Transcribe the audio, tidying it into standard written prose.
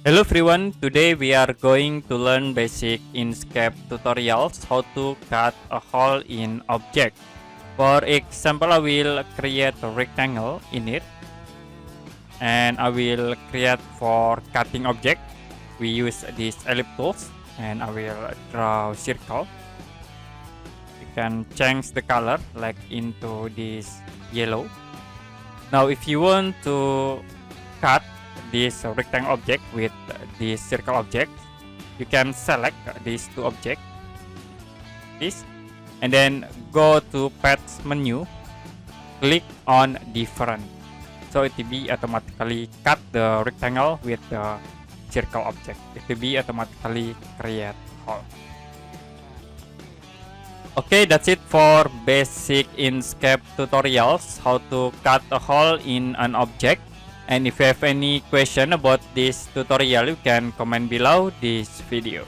Hello everyone, today we are going to learn basic Inkscape tutorials how to cut a hole in object. For example, I will create a rectangle in it and I will create for cutting object. We use these ellipse tools and I will draw circle. You can change the color like into this yellow. Now if you want to cut this rectangle object with this circle object, you can select these two objects, this, and then go to path menu, click on different, so it will be automatically cut the rectangle with the circle object. It will be automatically create hole. Okay, that's it for basic Inkscape tutorials how to cut a hole in an object. And if you have any question about this tutorial, you can comment below this video.